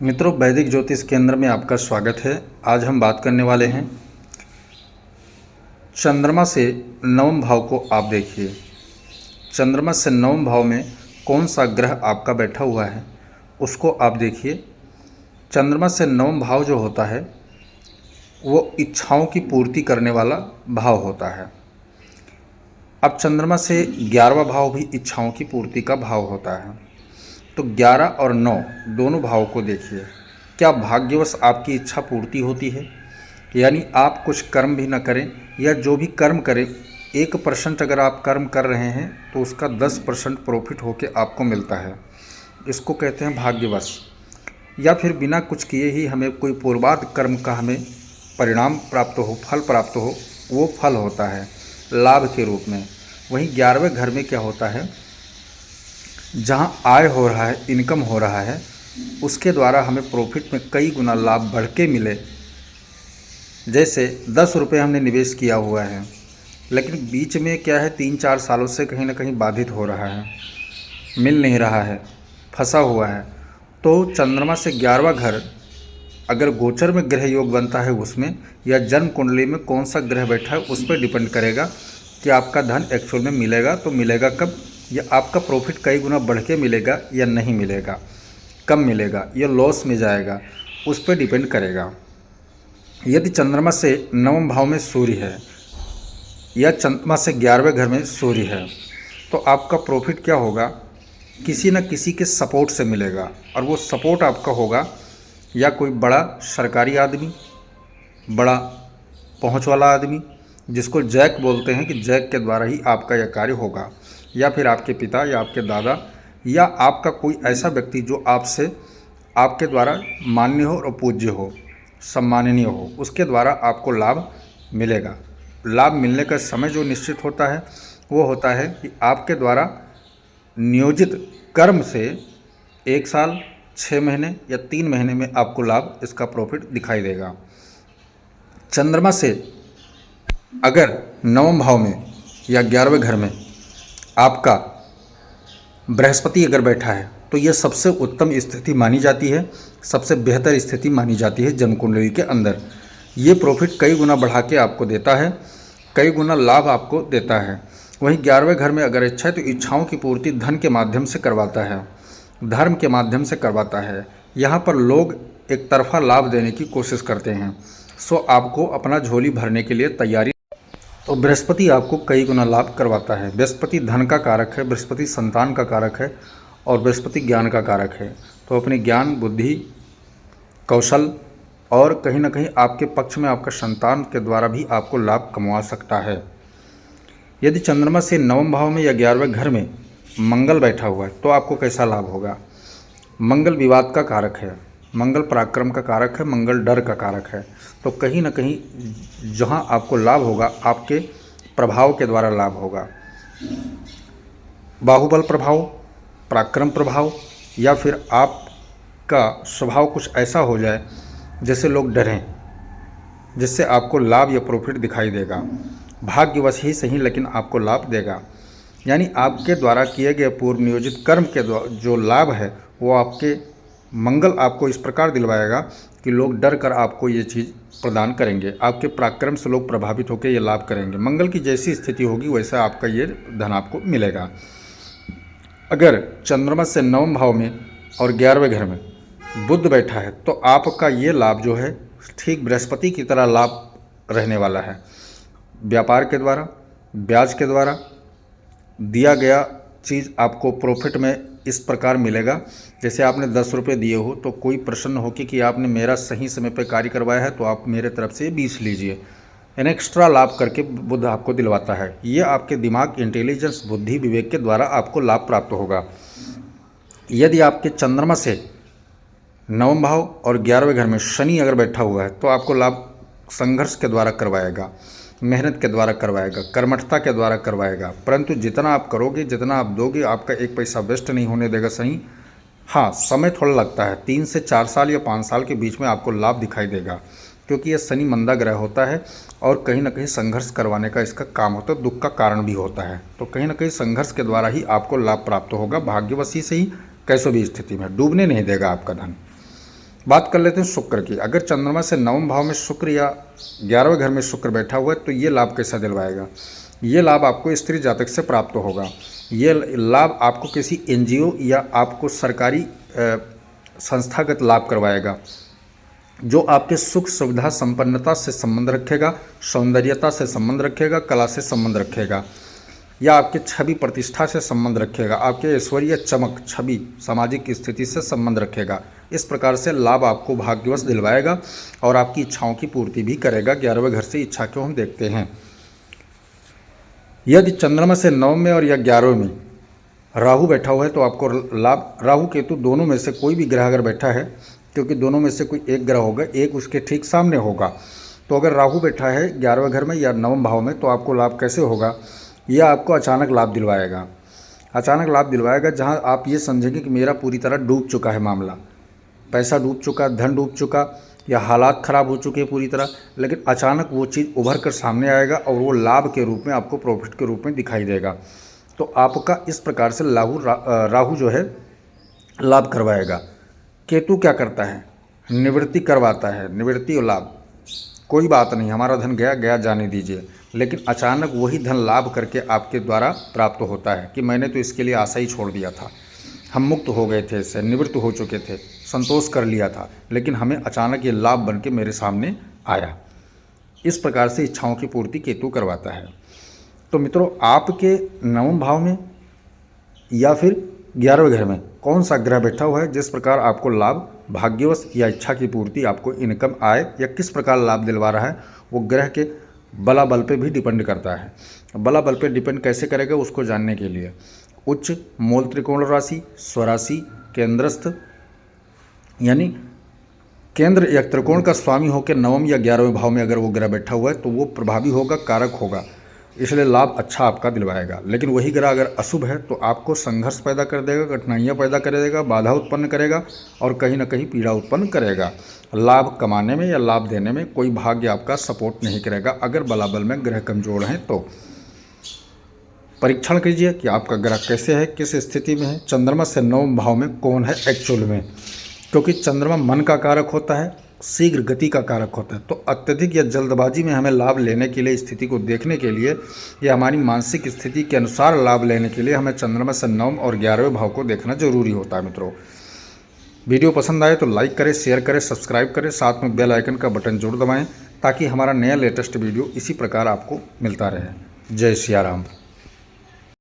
मित्रों, वैदिक ज्योतिष केंद्र में आपका स्वागत है। आज हम बात करने वाले हैं चंद्रमा से नवम भाव को। आप देखिए, चंद्रमा से नवम भाव में कौन सा ग्रह आपका बैठा हुआ है उसको आप देखिए। चंद्रमा से नवम भाव जो होता है वो इच्छाओं की पूर्ति करने वाला भाव होता है। अब चंद्रमा से 11वां भाव भी इच्छाओं की पूर्ति का भाव होता है। तो 11 और 9 दोनों भाव को देखिए। क्या भाग्यवश आपकी इच्छा पूर्ति होती है? यानी आप कुछ कर्म भी न करें या जो भी कर्म करें, 1% अगर आप कर्म कर रहे हैं तो उसका 10% प्रॉफिट होके आपको मिलता है। इसको कहते हैं भाग्यवश। या फिर बिना कुछ किए ही हमें कोई पूर्वाध कर्म का हमें परिणाम प्राप्त हो, फल प्राप्त हो, वो फल होता है लाभ के रूप में। वहीं 11वें घर में क्या होता है, जहाँ आय हो रहा है, इनकम हो रहा है, उसके द्वारा हमें प्रॉफिट में कई गुना लाभ बढ़ के मिले। जैसे 10 रुपये हमने निवेश किया हुआ है, लेकिन बीच में क्या है, 3-4 सालों से कहीं ना कहीं बाधित हो रहा है, मिल नहीं रहा है, फंसा हुआ है। तो चंद्रमा से 11वां घर अगर गोचर में ग्रह योग बनता है उसमें, या जन्म कुंडली में कौन सा ग्रह बैठा है उस पर डिपेंड करेगा कि आपका धन एक्चुअल में मिलेगा तो मिलेगा कब, या आपका प्रॉफिट कई गुना बढ़ के मिलेगा या नहीं मिलेगा, कम मिलेगा या लॉस में जाएगा, उस पर डिपेंड करेगा। यदि चंद्रमा से नवम भाव में सूर्य है या चंद्रमा से 11वें घर में सूर्य है तो आपका प्रॉफिट क्या होगा, किसी न किसी के सपोर्ट से मिलेगा। और वो सपोर्ट आपका होगा या कोई बड़ा सरकारी आदमी, बड़ा पहुंच वाला आदमी, जिसको जैक बोलते हैं, कि जैक के द्वारा ही आपका यह कार्य होगा, या फिर आपके पिता या आपके दादा या आपका कोई ऐसा व्यक्ति जो आपसे आपके द्वारा मान्य हो और पूज्य हो, सम्माननीय हो, उसके द्वारा आपको लाभ मिलेगा। लाभ मिलने का समय जो निश्चित होता है वो होता है कि आपके द्वारा नियोजित कर्म से 1 साल, 6 महीने या 3 महीने में आपको लाभ, इसका प्रॉफिट दिखाई देगा। चंद्रमा से अगर नवम भाव में या 11वें घर में आपका बृहस्पति अगर बैठा है तो यह सबसे उत्तम स्थिति मानी जाती है, सबसे बेहतर स्थिति मानी जाती है जन्म कुंडली के अंदर। ये प्रॉफिट कई गुना बढ़ा के आपको देता है, कई गुना लाभ आपको देता है। वहीं 11वें घर में अगर इच्छा है तो इच्छाओं की पूर्ति धन के माध्यम से करवाता है, धर्म के माध्यम से करवाता है। यहाँ पर लोग एक तरफा लाभ देने की कोशिश करते हैं, सो आपको अपना झोली भरने के लिए तैयारी। तो बृहस्पति आपको कई गुना लाभ करवाता है। बृहस्पति धन का कारक है, बृहस्पति संतान का कारक है और बृहस्पति ज्ञान का कारक है। तो अपने ज्ञान, बुद्धि, कौशल और कहीं ना कहीं आपके पक्ष में आपका संतान के द्वारा भी आपको लाभ कमवा सकता है। यदि चंद्रमा से नवम भाव में या 11वें घर में मंगल बैठा हुआ है तो आपको कैसा लाभ होगा। मंगल विवाद का कारक है, मंगल पराक्रम का कारक है, मंगल डर का कारक है। तो कहीं ना कहीं जहां आपको लाभ होगा, आपके प्रभाव के द्वारा लाभ होगा। बाहुबल प्रभाव, पराक्रम प्रभाव, या फिर आपका स्वभाव कुछ ऐसा हो जाए जैसे लोग डरें, जिससे आपको लाभ या प्रॉफिट दिखाई देगा। भाग्यवश ही सही, लेकिन आपको लाभ देगा। यानी आपके द्वारा किए गए पूर्व नियोजित कर्म के जो लाभ है वो आपके मंगल आपको इस प्रकार दिलवाएगा कि लोग डर कर आपको ये चीज़ प्रदान करेंगे। आपके पराक्रम से लोग प्रभावित होकर ये लाभ करेंगे। मंगल की जैसी स्थिति होगी वैसा आपका ये धन आपको मिलेगा। अगर चंद्रमा से नवम भाव में और 11वें घर में बुध बैठा है तो आपका ये लाभ जो है ठीक बृहस्पति की तरह लाभ रहने वाला है। व्यापार के द्वारा, ब्याज के द्वारा दिया गया चीज़ आपको प्रॉफिट में इस प्रकार मिलेगा, जैसे आपने 10 रुपये दिए हो तो कोई प्रसन्न हो कि आपने मेरा सही समय पर कार्य करवाया है तो आप मेरे तरफ से 20 लीजिए। यानी एक्स्ट्रा लाभ करके बुध आपको दिलवाता है। ये आपके दिमाग, इंटेलिजेंस, बुद्धि, विवेक के द्वारा आपको लाभ प्राप्त होगा। यदि आपके चंद्रमा से नवम भाव और 11वें घर में शनि अगर बैठा हुआ है तो आपको लाभ संघर्ष के द्वारा करवाएगा, मेहनत के द्वारा करवाएगा, कर्मठता के द्वारा करवाएगा। परंतु जितना आप करोगे, जितना आप दोगे, आपका एक पैसा वेस्ट नहीं होने देगा शनि। हाँ, समय थोड़ा लगता है, 3 से 4 साल या 5 साल के बीच में आपको लाभ दिखाई देगा, क्योंकि यह शनि मंदा ग्रह होता है और कहीं ना कहीं संघर्ष करवाने का इसका काम होता है, दुख का कारण भी होता है। तो कहीं ना कहीं संघर्ष के द्वारा ही आपको लाभ प्राप्त होगा। भाग्यवशी से ही कैसो भी स्थिति में डूबने नहीं देगा आपका धन। बात कर लेते हैं शुक्र की। अगर चंद्रमा से नवम भाव में शुक्र या 11वें घर में शुक्र बैठा हुआ है तो ये लाभ कैसा दिलवाएगा? ये लाभ आपको स्त्री जातक से प्राप्त होगा। ये लाभ आपको किसी एनजीओ या आपको सरकारी संस्थागत लाभ करवाएगा, जो आपके सुख सुविधा संपन्नता से संबंध रखेगा, सौंदर्यता से संबंध रखेगा, कला से संबंध रखेगा, या आपके छवि प्रतिष्ठा से संबंध रखेगा, आपके ऐश्वर्य चमक छवि सामाजिक स्थिति से संबंध रखेगा। इस प्रकार से लाभ आपको भाग्यवश दिलवाएगा और आपकी इच्छाओं की पूर्ति भी करेगा। 11वें घर से इच्छा को हम देखते हैं। यदि चंद्रमा से 9 में और या 11वें में राहु बैठा हुआ है तो आपको लाभ, राहु केतु दोनों में से कोई भी ग्रह अगर बैठा है, क्योंकि दोनों में से कोई एक ग्रह होगा, एक उसके ठीक सामने होगा, तो अगर राहु बैठा है 11वें घर में या 9वें भाव में तो आपको लाभ कैसे होगा? यह आपको अचानक लाभ दिलवाएगा। अचानक लाभ दिलवाएगा जहां आप ये समझेंगे कि मेरा पूरी तरह डूब चुका है मामला, पैसा डूब चुका, धन डूब चुका या हालात ख़राब हो चुके हैं पूरी तरह, लेकिन अचानक वो चीज़ उभर कर सामने आएगा और वो लाभ के रूप में आपको प्रॉफिट के रूप में दिखाई देगा। तो आपका इस प्रकार से राहु जो है लाभ करवाएगा। केतु क्या करता है? निवृत्ति करवाता है, निवृत्ति और लाभ। कोई बात नहीं, हमारा धन गया गया जाने दीजिए, लेकिन अचानक वही धन लाभ करके आपके द्वारा प्राप्त होता है कि मैंने तो इसके लिए आशा ही छोड़ दिया था, हम मुक्त हो गए थे, इससे निवृत्त हो चुके थे, संतोष कर लिया था, लेकिन हमें अचानक ये लाभ बन के मेरे सामने आया। इस प्रकार से इच्छाओं की पूर्ति केतु करवाता है। तो मित्रों, आपके 9वें भाव में या फिर 11वें घर में कौन सा ग्रह बैठा हुआ है जिस प्रकार आपको लाभ, भाग्यवश या इच्छा की पूर्ति, आपको इनकम आए या किस प्रकार लाभ दिलवा रहा है, वो ग्रह के बला बल पे भी डिपेंड करता है। बला बल पे डिपेंड कैसे करेगा उसको जानने के लिए उच्च, मूल त्रिकोण राशि, स्वराशि, केंद्रस्थ, यानी केंद्र या त्रिकोण का स्वामी होकर 9वें या 11वें भाव में अगर वो ग्रह बैठा हुआ है तो वो प्रभावी होगा, कारक होगा, इसलिए लाभ अच्छा आपका दिलवाएगा। लेकिन वही ग्रह अगर अशुभ है तो आपको संघर्ष पैदा कर देगा, कठिनाइयाँ पैदा कर देगा, बाधा उत्पन्न करेगा और कहीं ना कहीं पीड़ा उत्पन्न करेगा। लाभ कमाने में या लाभ देने में कोई भाग्य आपका सपोर्ट नहीं करेगा अगर बलाबल में ग्रह कमजोर हैं तो। परीक्षण कीजिए कि आपका ग्रह कैसे है, किस स्थिति में है, चंद्रमा से 9वें भाव में कौन है एक्चुअल में, क्योंकि चंद्रमा मन का कारक होता है, शीघ्र गति का कारक होता है। तो अत्यधिक या जल्दबाजी में हमें लाभ लेने के लिए, स्थिति को देखने के लिए या हमारी मानसिक स्थिति के अनुसार लाभ लेने के लिए हमें चंद्रमा से 9वें और 11वें भाव को देखना जरूरी होता है। मित्रों, वीडियो पसंद आए तो लाइक करें, शेयर करें, सब्सक्राइब करें, साथ में बेल आइकन का बटन जरूर दबाएं ताकि हमारा नया लेटेस्ट वीडियो इसी प्रकार आपको मिलता रहे। जय सिया राम।